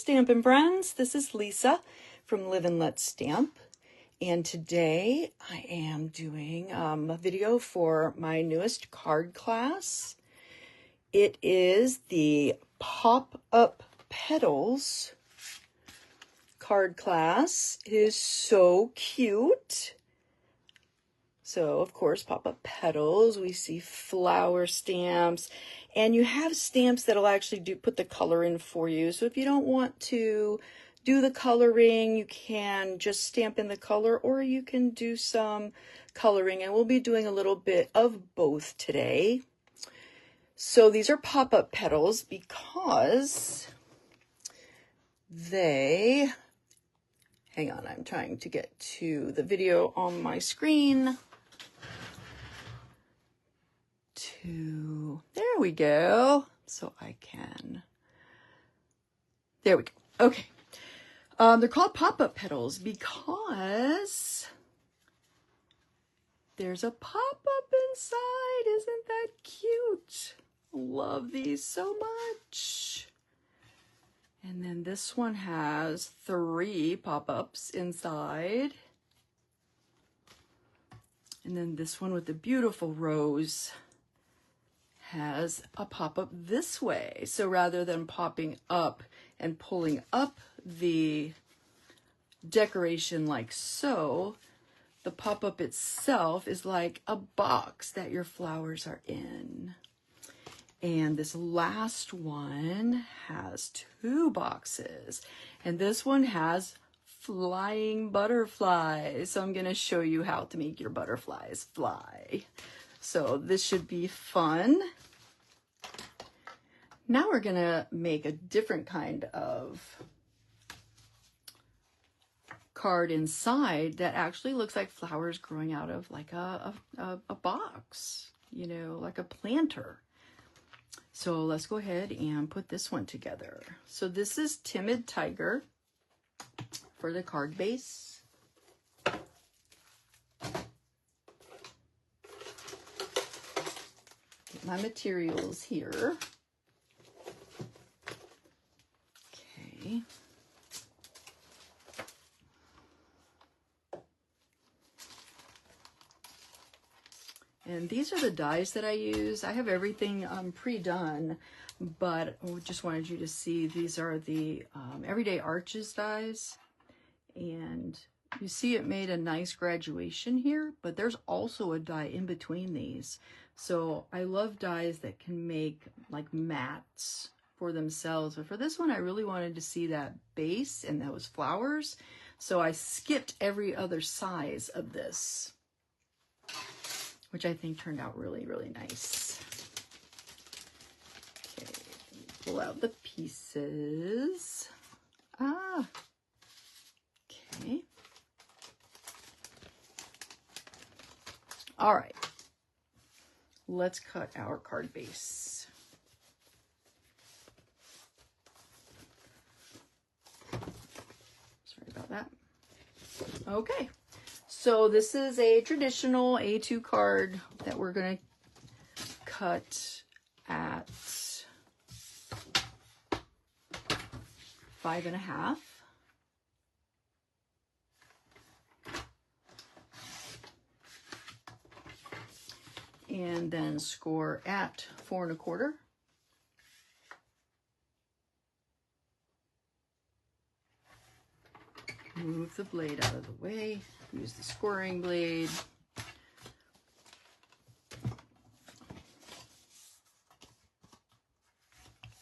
Stampin' Friends. This is Lisa from Live and Let Stamp. And today I am doing a video for my newest card class. It is the Pop-Up Petals Card Class. It is so cute. So, of course, pop-up petals, we see flower stamps, and you have stamps that'll actually put the color in for you. So if you don't want to do the coloring, you can just stamp in the color, or you can do some coloring, and we'll be doing a little bit of both today. So these are pop-up petals because they, hang on, I'm trying to get to the video on my screen. There we go. So I can, there we go. Okay. They're called pop-up petals because there's a pop-up inside. Isn't that cute? Love these so much. And then this one has 3 pop-ups inside. And then this one with the beautiful rose has a pop-up this way. So rather than popping up and pulling up the decoration like so, the pop-up itself is like a box that your flowers are in. And this last one has 2 boxes, and this one has flying butterflies. So I'm going to show you how to make your butterflies fly. So this should be fun. Now we're going to make a different kind of card inside that actually looks like flowers growing out of like a box, you know, like a planter. So let's go ahead and put this one together. So this is Timid Tiger for the card base. Get my materials here. Okay. And these are the dies that I use. I have everything pre-done, but I just wanted you to see these are the Everyday Arches dies. And you see it made a nice graduation here, but there's also a die in between these. So I love dies that can make like mats for themselves. But for this one, I really wanted to see that base and those flowers. So I skipped every other size of this, which I think turned out really, really nice. Okay, pull out the pieces. Okay. All right, let's cut our card base. Sorry about that. Okay. So this is a traditional A2 card that we're going to cut at 5.5. And then score at 4.25. Move the blade out of the way. Use the scoring blade.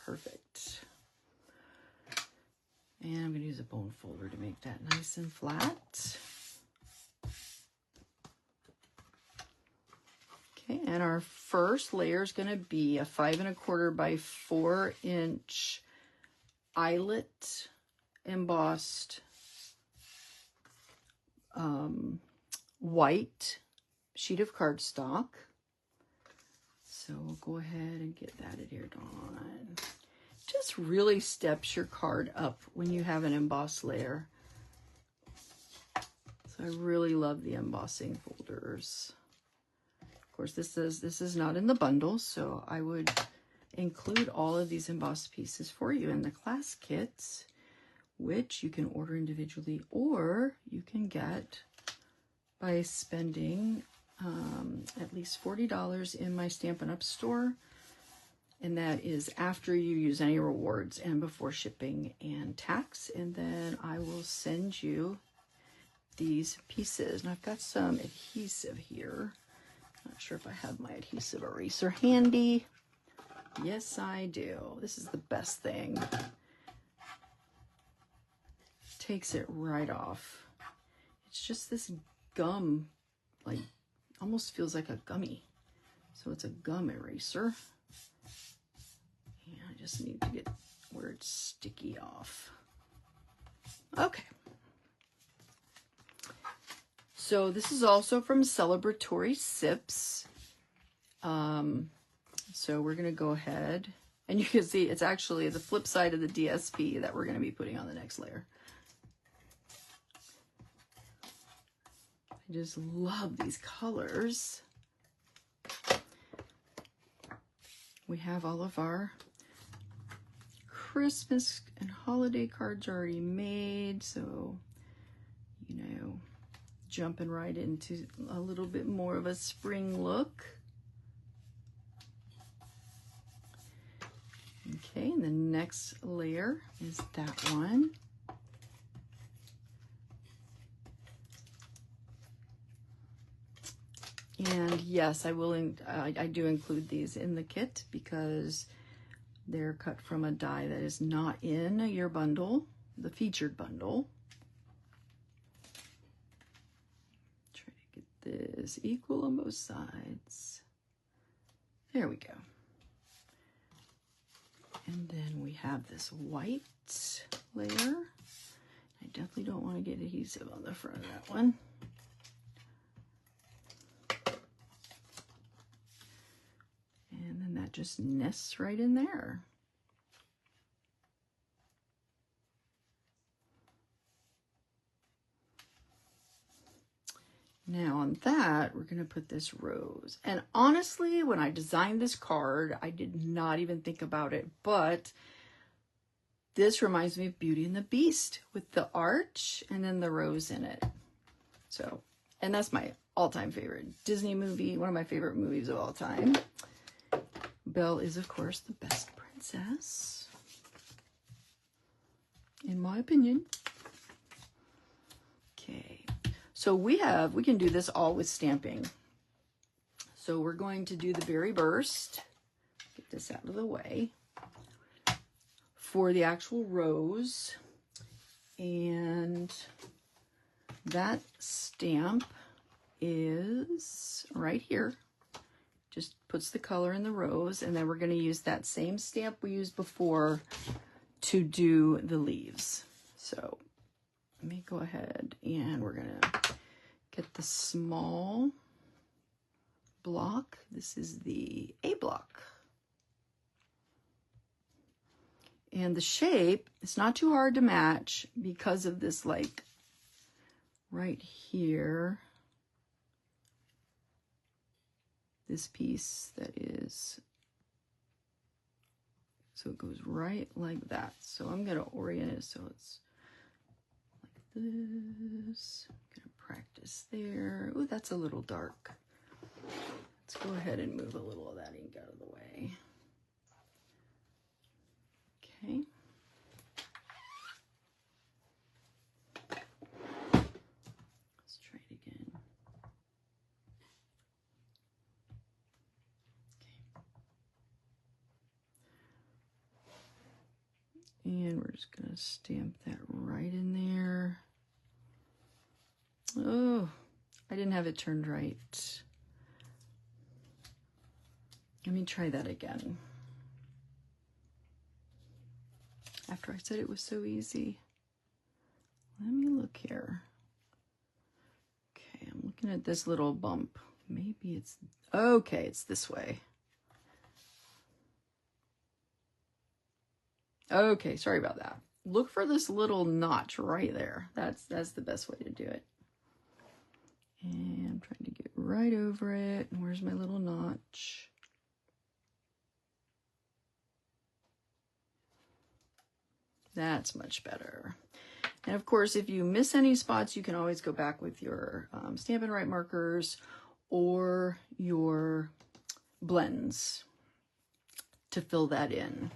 Perfect. And I'm going to use a bone folder to make that nice and flat. Okay, and our first layer is going to be a 5.25 by 4 inch eyelet embossed white sheet of cardstock. So we'll go ahead and get that adhered on. Just really steps your card up when you have an embossed layer. So I really love the embossing folders. Of course, this is not in the bundle, so I would include all of these embossed pieces for you in the class kits. which you can order individually, or you can get by spending at least $40 in my Stampin' Up! Store. And that is after you use any rewards and before shipping and tax. And then I will send you these pieces. And I've got some adhesive here. Not sure if I have my adhesive eraser handy. Yes, I do. This is the best thing. Takes it right off. It's just this gum, like almost feels like a gummy. So it's a gum eraser. And I just need to get where it's sticky off. Okay. So this is also from Celebratory Sips. So we're going to go ahead, and you can see it's actually the flip side of the DSP that we're going to be putting on the next layer. I just love these colors. We have all of our Christmas and holiday cards already made, so, you know, jumping right into a little bit more of a spring look. Okay, and the next layer is that one. And yes, I do include these in the kit because they're cut from a die that is not in your bundle, the featured bundle. Try to get this equal on both sides. There we go. And then we have this white layer. I definitely don't want to get adhesive on the front of that one. And then that just nests right in there. Now on that, we're going to put this rose. And honestly, when I designed this card, I did not even think about it, but this reminds me of Beauty and the Beast with the arch and then the rose in it. So, and that's my all-time favorite Disney movie, one of my favorite movies of all time. Belle is, of course, the best princess, in my opinion. Okay. So we can do this all with stamping. So we're going to do the Berry Burst. Get this out of the way. For the actual rose. And that stamp is right here. Just puts the color in the rose. And then we're going to use that same stamp we used before to do the leaves. So let me go ahead and we're going to get the small block. This is the A block. And the shape, it's not too hard to match because of this, like, right here. This piece that is, so it goes right like that. So I'm going to orient it so it's like this. I'm going to practice there. Oh, that's a little dark. Let's go ahead and move a little of that ink out of the way. Okay. Let's try it again. Okay. And we're just going to stamp that right in there. Oh, I didn't have it turned right. Let me try that again. After I said it was so easy. Let me look here. Okay, I'm looking at this little bump. Maybe it's, okay, it's this way. Okay, sorry about that. Look for this little notch right there. That's the best way to do it. And I'm trying to get right over it. And where's my little notch? That's much better. And of course, if you miss any spots, you can always go back with your Stampin' Write markers or your blends to fill that in.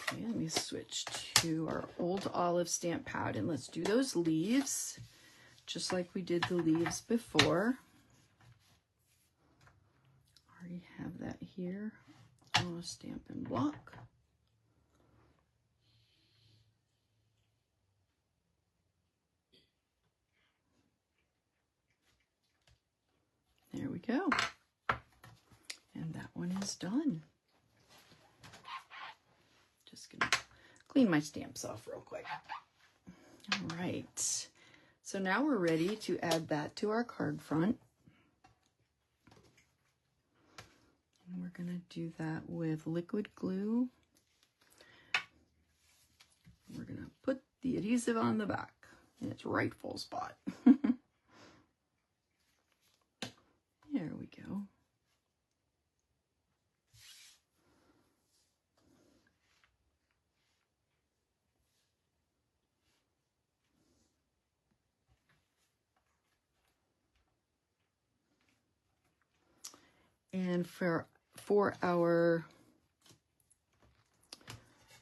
Okay, let me switch to our old olive stamp pad and let's do those leaves, just like we did the leaves before. Already have that here. Oh, Stampin' Block. There we go. And that one is done. Just gonna clean my stamps off real quick. All right. So now we're ready to add that to our card front. And we're gonna do that with liquid glue. We're gonna put the adhesive on the back in its rightful spot. There we go. And for our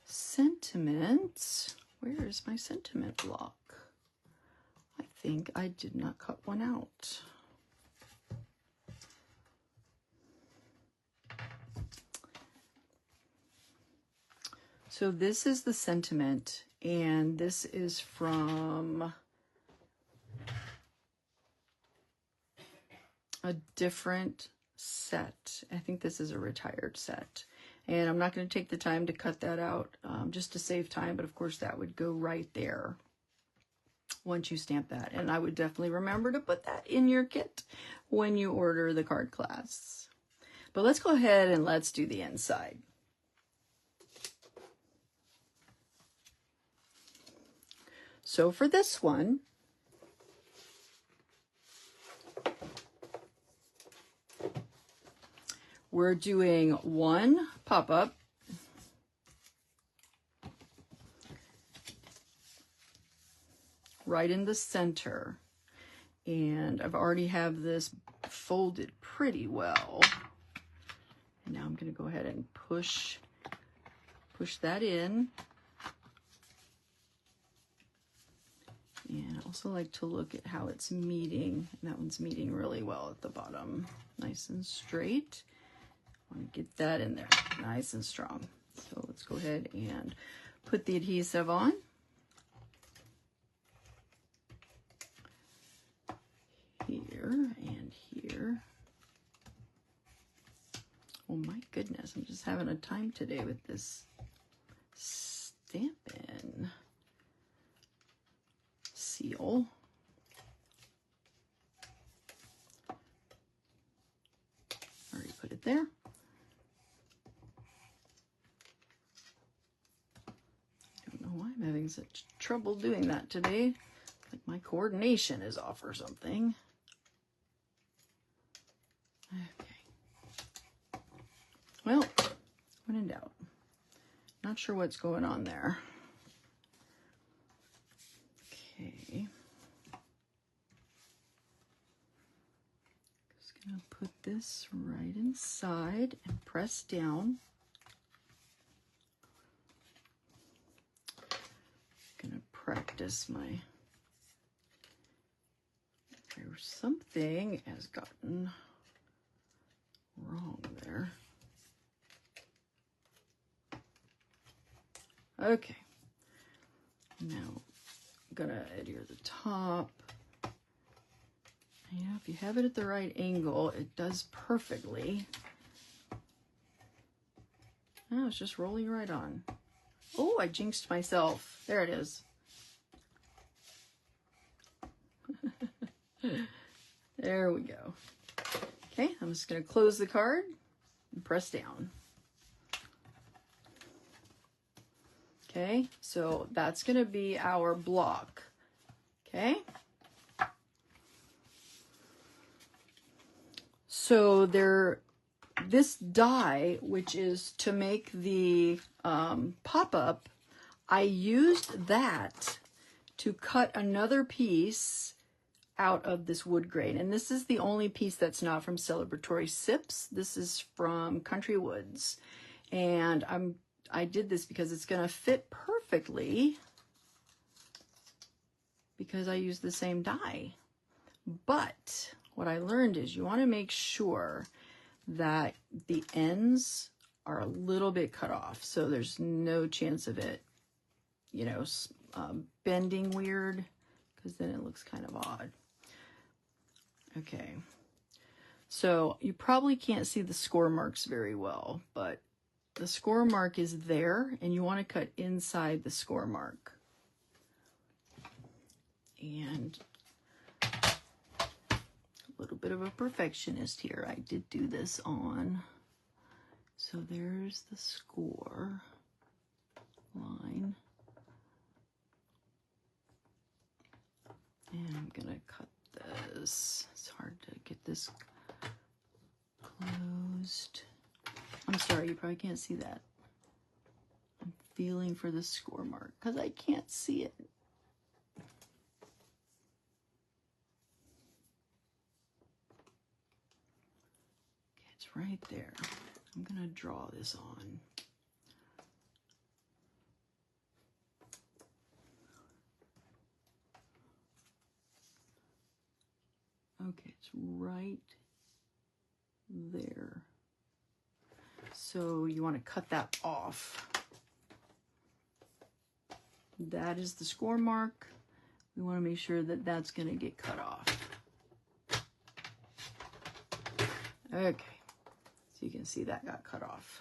sentiment, where is my sentiment block? I think I did not cut one out. So this is the sentiment, and this is from a different set. I think this is a retired set. And I'm not going to take the time to cut that out just to save time, but of course that would go right there once you stamp that. And I would definitely remember to put that in your kit when you order the card class. But let's go ahead and let's do the inside. So for this one, we're doing one pop-up, right in the center. And I've already have this folded pretty well. And now I'm going to go ahead and push that in. And I also like to look at how it's meeting. And that one's meeting really well at the bottom. Nice and straight. I want to get that in there nice and strong. So let's go ahead and put the adhesive on. Here and here. Oh my goodness, I'm just having a time today with this Stampin' seal. Already put it there. I don't know why I'm having such trouble doing that today. Like my coordination is off or something. Okay. Well, when in doubt. Not sure what's going on there. Okay. Just gonna put this right inside and press down. Gonna practice my. There's something has gotten wrong there. Okay. Now I'm gonna adhere the top. You know, if you have it at the right angle, it does perfectly. Oh, it's just rolling right on. Oh, I jinxed myself. There it is. There we go. Okay, I'm just going to close the card and press down. Okay, so that's going to be our block. Okay. So this die, which is to make the pop-up, I used that to cut another piece out of this wood grain. And this is the only piece that's not from Celebratory Sips. This is from Country Woods. And I did this because it's going to fit perfectly because I use the same die. But what I learned is you want to make sure that the ends are a little bit cut off, so there's no chance of it, you know, bending weird, because then it looks kind of odd. Okay, so you probably can't see the score marks very well, but the score mark is there, and you want to cut inside the score mark. And a little bit of a perfectionist here. I did do this on. So there's the score line. And I'm gonna cut this. It's hard to get this closed. I'm sorry, you probably can't see that. I'm feeling for the score mark because I can't see it. It's right there. I'm gonna draw this on. Okay, it's right there. So you want to cut that off. That is the score mark. We want to make sure that that's going to get cut off. Okay, so you can see that got cut off.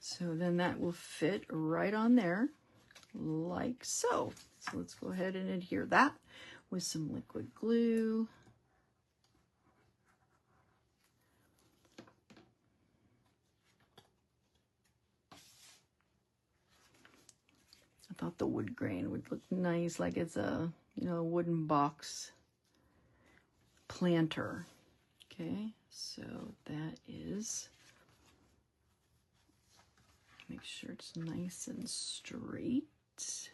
So then that will fit right on there, like so. So let's go ahead and adhere that with some liquid glue. I thought the wood grain would look nice, like it's a, you know, wooden box planter. Okay, so that is, make sure it's nice and straight. Just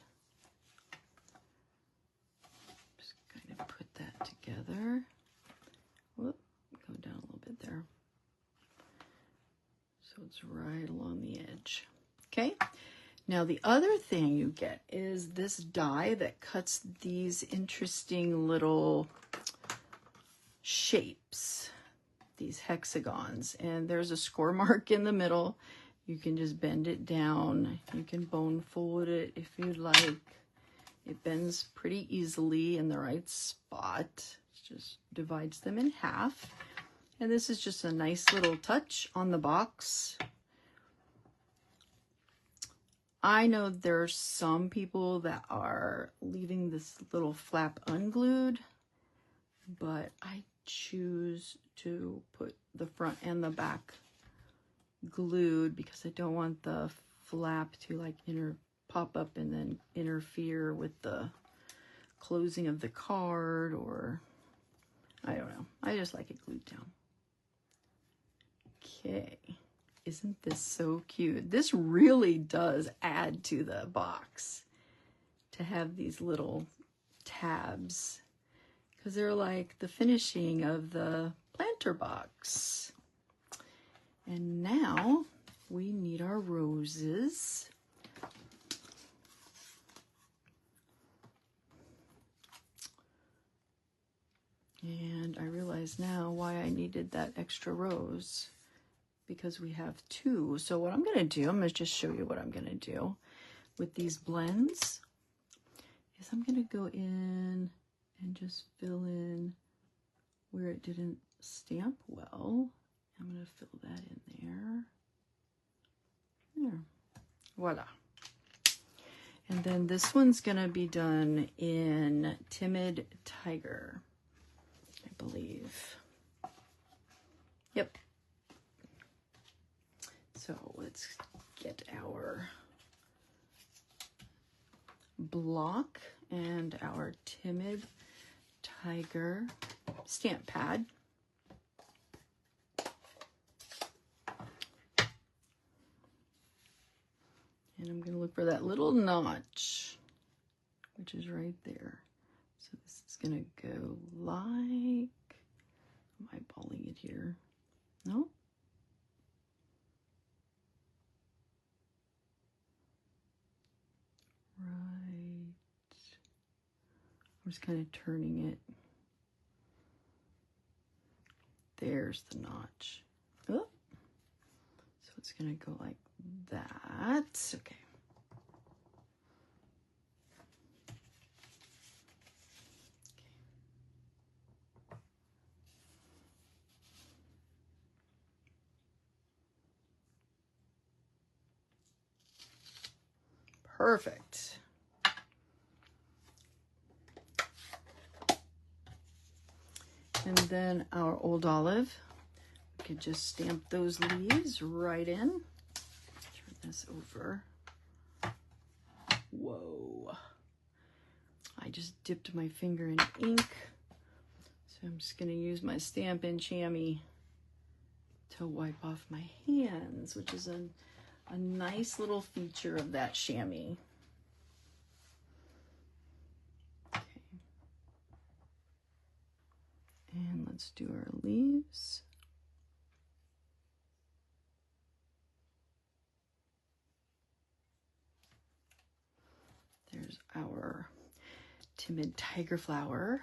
kind of put that together. Whoop, go down a little bit there. So it's right along the edge. Okay. Now the other thing you get is this die that cuts these interesting little shapes, these hexagons, and there's a score mark in the middle. You can just bend it down. You can bone fold it if you'd like. It bends pretty easily in the right spot. It just divides them in half. And this is just a nice little touch on the box. I know there's some people that are leaving this little flap unglued, but I choose to put the front and the back glued because I don't want the flap to like pop up and then interfere with the closing of the card, or I don't know. I just like it glued down. Okay. Isn't this so cute? This really does add to the box to have these little tabs, because they're like the finishing of the planter box. And now we need our roses. And I realize now why I needed that extra rose, because we have two. So what I'm going to do, I'm going to just show you what I'm going to do with these blends, is I'm going to go in and just fill in where it didn't stamp well. I'm going to fill that in there. There. Voila. And then this one's going to be done in Timid Tiger, I believe. Yep. So let's get our block and our Timid Tiger stamp pad. And I'm going to look for that little notch, which is right there. So this is going to go like, am I eyeballing it here? No? Right. I'm just kind of turning it. There's the notch. Oh. So it's going to go like that. Okay. Perfect. And then our old olive, we could just stamp those leaves right in. Turn this over. Whoa. I just dipped my finger in ink. So I'm just going to use my Stampin' Chamois to wipe off my hands, which is a nice little feature of that chamois. Okay. And let's do our leaves. There's our timid tiger flower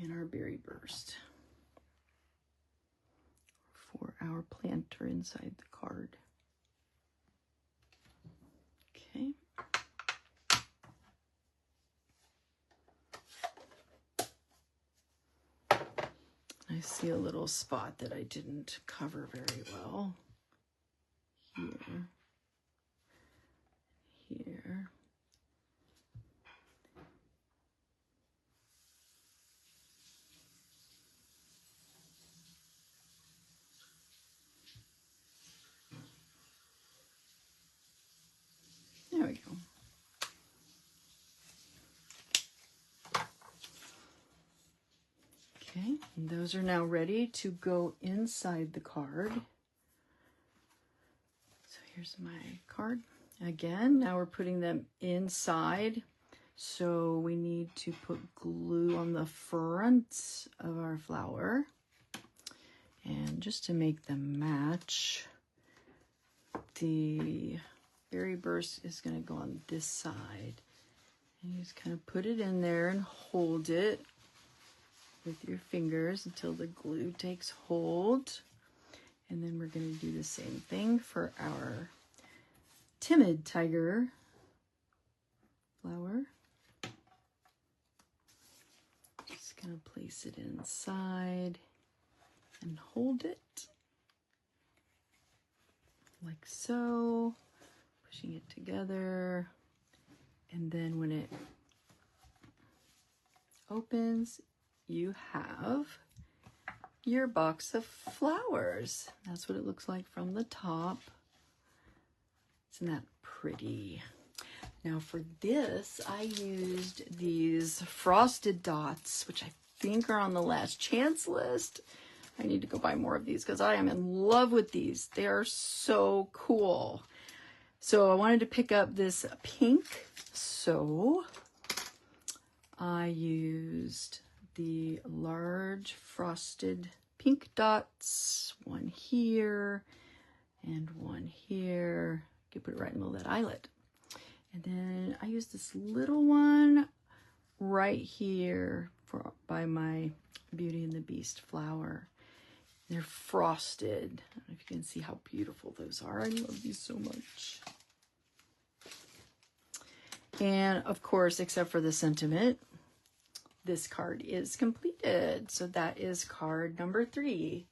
and our berry burst for our planter inside the card. Okay. I see a little spot that I didn't cover very well. Here. Here. There we go. Okay, and those are now ready to go inside the card. So here's my card. Again, now we're putting them inside. So we need to put glue on the front of our flower. And just to make them match, the berry burst is going to go on this side. And you just kind of put it in there and hold it with your fingers until the glue takes hold. And then we're going to do the same thing for our timid tiger flower. Just going to place it inside and hold it like so, pushing it together. And then when it opens, you have your box of flowers. That's what it looks like from the top. Isn't that pretty? Now for this, I used these frosted dots, which I think are on the last chance list. I need to go buy more of these because I am in love with these. They are so cool. So I wanted to pick up this pink. So I used the large frosted pink dots, one here and one here. You can put it right in the middle of that eyelet. And then I used this little one right here by my Beauty and the Beast flower. They're frosted. I don't know if you can see how beautiful those are. I love these so much. And of course, except for the sentiment, this card is completed. So that is card number 3.